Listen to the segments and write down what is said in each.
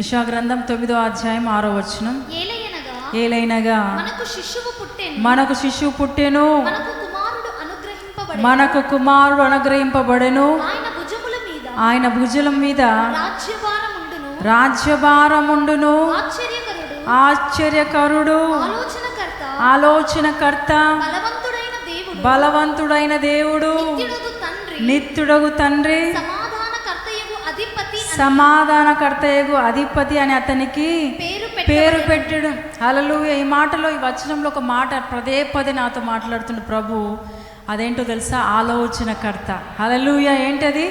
యెషయా గ్రంథం 9వ అధ్యాయం 6వ వచనం. ఏలైనగా మనకు శిశువు పుట్టెను, మనకు కుమారుడు అనుగ్రహింపబడెను, ఆయన భుజముల మీద రాజ్యభారముండును. ఆశ్చర్యకరుడు, ఆలోచనకర్త, బలవంతుడైన దేవుడు, నిత్యుడగు తండ్రి, సమాధానకర్తయగు అధిపతి అని అతనికి పేరు పెట్టాడు. హల్లెలూయా. ఈ మాటలో, ఈ వచనంలో ఒక మాట పదే పదే నాతో మాట్లాడుతున్న ప్రభు. అదేంటో తెలుసా? ఆలోచనకర్త. హల్లెలూయా. ఏంటది?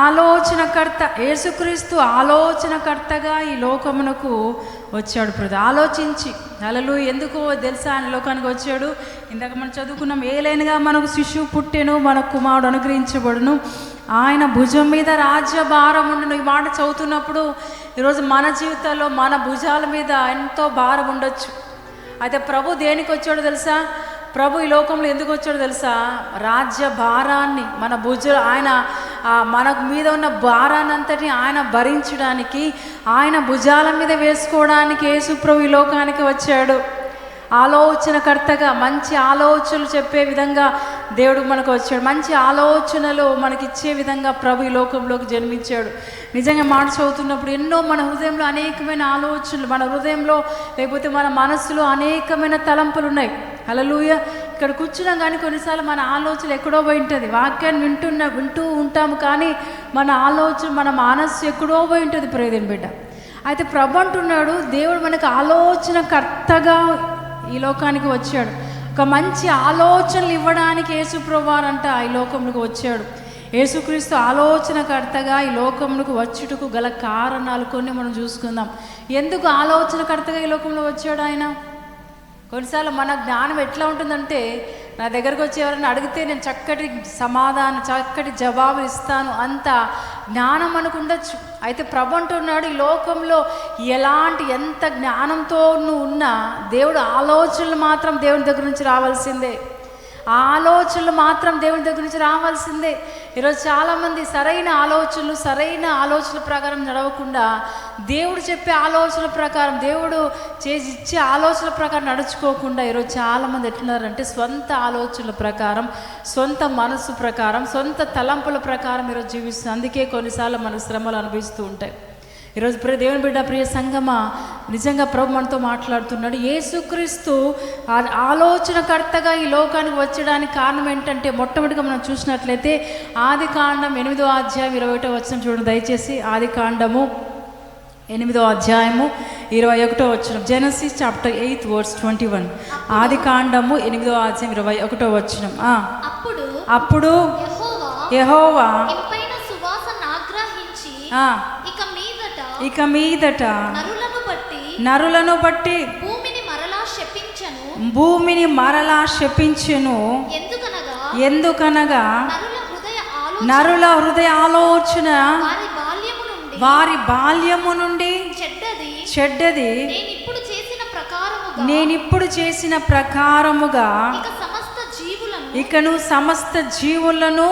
ఆలోచనకర్త. యేసుక్రీస్తు ఆలోచనకర్తగా ఈ లోకమునకు వచ్చాడు. ప్రభు ఆలోచించి. హల్లెలూయా. ఎందుకో తెలుసా ఆయన లోకానికి వచ్చాడు? ఇందాక మనం చదువుకున్నాం, ఏలైనగా మనకు శిశువు పుట్టెను, మన కుమారుడు అనుగ్రహించబడును, ఆయన భుజం మీద రాజ్యభారం ఉండును. ఈ మాట చదువుతున్నప్పుడు ఈరోజు మన జీవితాల్లో మన భుజాల మీద ఎంతో భారం ఉండొచ్చు. అయితే ప్రభు దేనికి వచ్చాడో తెలుసా? ప్రభు ఈ లోకంలో ఎందుకు వచ్చాడో తెలుసా? రాజ్య భారాన్ని మన ఆయన మన మీద ఉన్న భారాన్ని అంతటిని ఆయన భరించడానికి, ఆయన భుజాల మీద వేసుకోవడానికి యేసు ప్రభు ఈ లోకానికి వచ్చాడు. ఆలోచనకర్తగా మంచి ఆలోచనలు చెప్పే విధంగా దేవుడు మనకు వచ్చాడు. మంచి ఆలోచనలు మనకిచ్చే విధంగా ప్రభు ఈ లోకంలోకి జన్మించాడు. నిజంగా మాట చదువుతున్నప్పుడు ఎన్నో మన హృదయంలో అనేకమైన ఆలోచనలు, మన హృదయంలో లేకపోతే మన మనస్సులో అనేకమైన తలంపులు ఉన్నాయి. హల్లెలూయా. ఇక్కడ కూర్చున్నాం కానీ కొన్నిసార్లు మన ఆలోచన ఎక్కడో పోయి ఉంటుంది. వాక్యాన్ని వింటూ ఉంటాము కానీ మన ఆలోచన, మన మనస్సు ఎక్కడో పోయి ఉంటుంది. ప్రియమైన బిడ్డ, అయితే ప్రభు అంటున్నాడు, దేవుడు మనకు ఆలోచనకర్తగా ఈ లోకానికి వచ్చాడు. ఒక మంచి ఆలోచనలు ఇవ్వడానికి యేసు ప్రభువారంట ఈ లోకంలోకి వచ్చాడు. యేసుక్రీస్తు ఆలోచనకర్తగా ఈ లోకంలోకి వచ్చుటకు గల కారణాలు కొన్ని మనం చూసుకుందాం. ఎందుకు ఆలోచనకర్తగా ఈ లోకంలో వచ్చాడు ఆయన? కొన్నిసార్లు మన జ్ఞానం ఎట్లా ఉంటుందంటే, నా దగ్గరకు వచ్చి ఎవరైనా అడిగితే నేను చక్కటి సమాధానం, చక్కటి జవాబులు ఇస్తాను, అంత జ్ఞానం మనకు ఉండొచ్చు. అయితే ప్రభు అంటున్నాడు, ఈ లోకంలో ఎంత జ్ఞానంతో నువ్వు ఉన్నా దేవుడు ఆలోచనలు మాత్రం దేవుని దగ్గర నుంచి రావాల్సిందే. ఆలోచనలు మాత్రం దేవుని దగ్గర నుంచి రావాల్సిందే. ఈరోజు చాలామంది సరైన ఆలోచనల ప్రకారం నడవకుండా దేవుడు చెప్పే ఆలోచనల ప్రకారం, దేవుడు చేసి ఇచ్చే ఆలోచనల ప్రకారం నడుచుకోకుండా ఈరోజు చాలామంది ఎట్లున్నారంటే స్వంత ఆలోచనల ప్రకారం, సొంత మనసు ప్రకారం, సొంత తలంపుల ప్రకారం ఈరోజు జీవిస్తుంది. అందుకే కొన్నిసార్లు మనకు శ్రమలు అనిపిస్తూ ఉంటాయి. ఈరోజు దేవుని బిడ్డ, ప్రియ సంగమా, నిజంగా ప్రభు మనతో మాట్లాడుతున్నాడు. యేసుక్రీస్తు ఆలోచనకర్తగా ఈ లోకానికి వచ్చడానికి కారణం ఏంటంటే, మొట్టమొదటిగా మనం చూసినట్లయితే ఆదికాండం 8వ అధ్యాయం 21వ వచనం చూడండి దయచేసి. ఆదికాండము 8వ అధ్యాయము 21వ వచనం. Genesis chapter 8 verse 21. ఆదికాండము 8వ అధ్యాయం 21వ వచనం. అప్పుడు యెహోవా ఇక మీదట నరులను బట్టి భూమిని మరలా శపించెను. ఎందుకనగా నరుల హృదయ ఆలోచన వారి బాల్యము నుండి చెడ్డది, నేనిప్పుడు చేసిన ప్రకారముగా ఇకను సమస్త జీవులను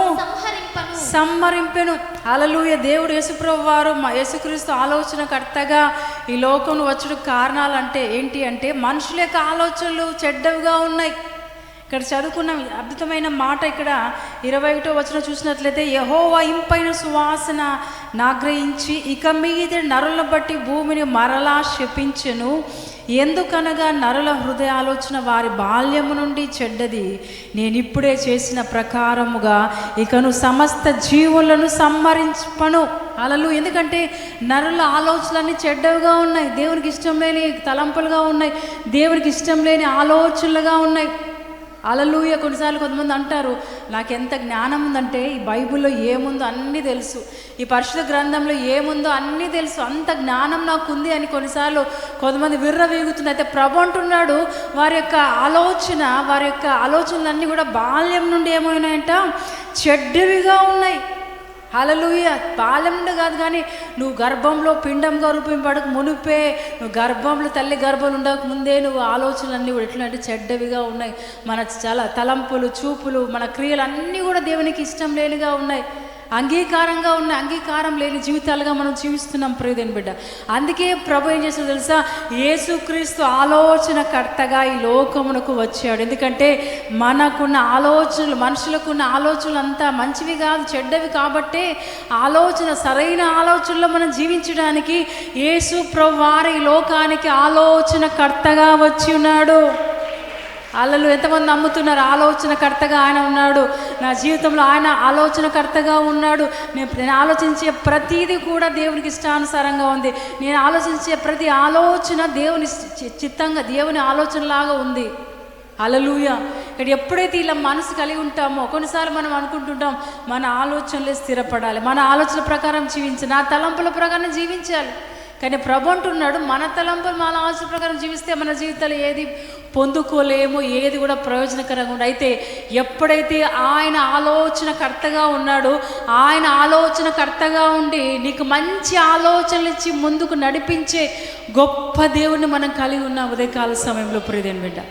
సంహరింపెను. హల్లెలూయా. దేవుడు యేసుప్రభు వారు యేసుక్రీస్తు ఆలోచనకర్తగా ఈ లోకంలో వచ్చుడు కారణాలు అంటే ఏంటి అంటే, మనుషుల యొక్క ఆలోచనలు చెడ్డవిగా ఉన్నాయి. ఇక్కడ చదువుకున్న అద్భుతమైన మాట ఇక్కడ 21వ వచనం చూసినట్లయితే, యెహోవా ఇంపైన సువాసన నాగ్రహించి ఇక మీద నరులను బట్టి భూమిని మరలా శపించెను. ఎందుకనగా నరుల హృదయ ఆలోచన వారి బాల్యము నుండి చెడ్డది, నేనిప్పుడే చేసిన ప్రకారముగా ఇకను సమస్త జీవులను సంహరింపను. అలలు. ఎందుకంటే నరుల ఆలోచనలన్నీ చెడ్డవిగా ఉన్నాయి, దేవునికి ఇష్టం లేని తలంపులుగా ఉన్నాయి, దేవునికి ఇష్టం లేని ఆలోచనలుగా ఉన్నాయి. హల్లెలూయా. కొన్నిసార్లు కొంతమంది అంటారు, నాకు ఎంత జ్ఞానం ఉందంటే ఈ బైబిల్లో ఏముందో అన్నీ తెలుసు, ఈ పరిశుద్ధ గ్రంథంలో ఏముందో అన్నీ తెలుసు, అంత జ్ఞానం నాకు ఉంది అని కొన్నిసార్లు కొంతమంది విర్రవీగుతున్నారు. అయితే ప్రభు అంటున్నాడు, వారి యొక్క ఆలోచనలన్నీ కూడా బాల్యం నుండి ఏమైనాయంట, చెడ్డవిగా ఉన్నాయి. హల్లెలూయా. బాల్యం నుండి కాదు కానీ నువ్వు గర్భంలో పిండంగా రూపింపడక మునిపే, నువ్వు గర్భంలో తల్లి గర్భంలో ఉండక ముందే నువ్వు ఆలోచనలన్నీ కూడా ఎట్లా అంటే చెడ్డవిగా ఉన్నాయి. మన చాలా తలంపులు, చూపులు, మన క్రియలు అన్నీ కూడా దేవునికి ఇష్టం లేనిగా ఉన్నాయి. అంగీకారంగా ఉన్న అంగీకారం లేని జీవితాలుగా మనం జీవిస్తున్నాం ప్రియదేని బిడ్డ. అందుకే ప్రభు ఏం చేస్తాడో తెలుసా, యేసుక్రీస్తు ఆలోచనకర్తగా ఈ లోకమునకు వచ్చాడు. ఎందుకంటే మనకున్న ఆలోచనలు, మనుషులకున్న ఆలోచనలు అంతా మంచివి కాదు, చెడ్డవి. కాబట్టి సరైన ఆలోచనలో మనం జీవించడానికి యేసు ప్రభు వారు ఈ లోకానికి ఆలోచనకర్తగా వచ్చి ఉన్నాడు. అల్లలు ఎంతమంది నమ్ముతున్నారు? ఆలోచనకర్తగా ఆయన ఉన్నాడు. నా జీవితంలో ఆయన ఆలోచనకర్తగా ఉన్నాడు. నేను ఆలోచించే ప్రతిదీ కూడా దేవునికి ఇష్టానుసారంగా ఉంది. నేను ఆలోచించే ప్రతి ఆలోచన దేవుని చిత్తంగా, దేవుని ఆలోచనలాగా ఉంది. హల్లెలూయా. ఇక్కడ ఎప్పుడైతే ఇలా మనసు కలిగి ఉంటామో, కొన్నిసార్లు మనం అనుకుంటుంటాం మన ఆలోచనలే స్థిరపడాలి, మన ఆలోచన ప్రకారం జీవించాలి, నా తలంపుల ప్రకారం జీవించాలి. కానీ ప్రభు అంటున్నాడు, మన తలంపులు మన ఆలోచన ప్రకారం జీవిస్తే మన జీవితాలు ఏది పొందుకోలేము, ఏది కూడా ప్రయోజనకరంగా ఉండదు. అయితే ఎప్పుడైతే ఆయన ఆలోచనకర్తగా ఉన్నాడో, ఆయన ఆలోచనకర్తగా ఉండి నీకు మంచి ఆలోచనలు ఇచ్చి ముందుకు నడిపించే గొప్ప దేవుని మనం కలిగి ఉన్న ఉదయకాల సమయంలో ప్రియదేని బిడ్డ.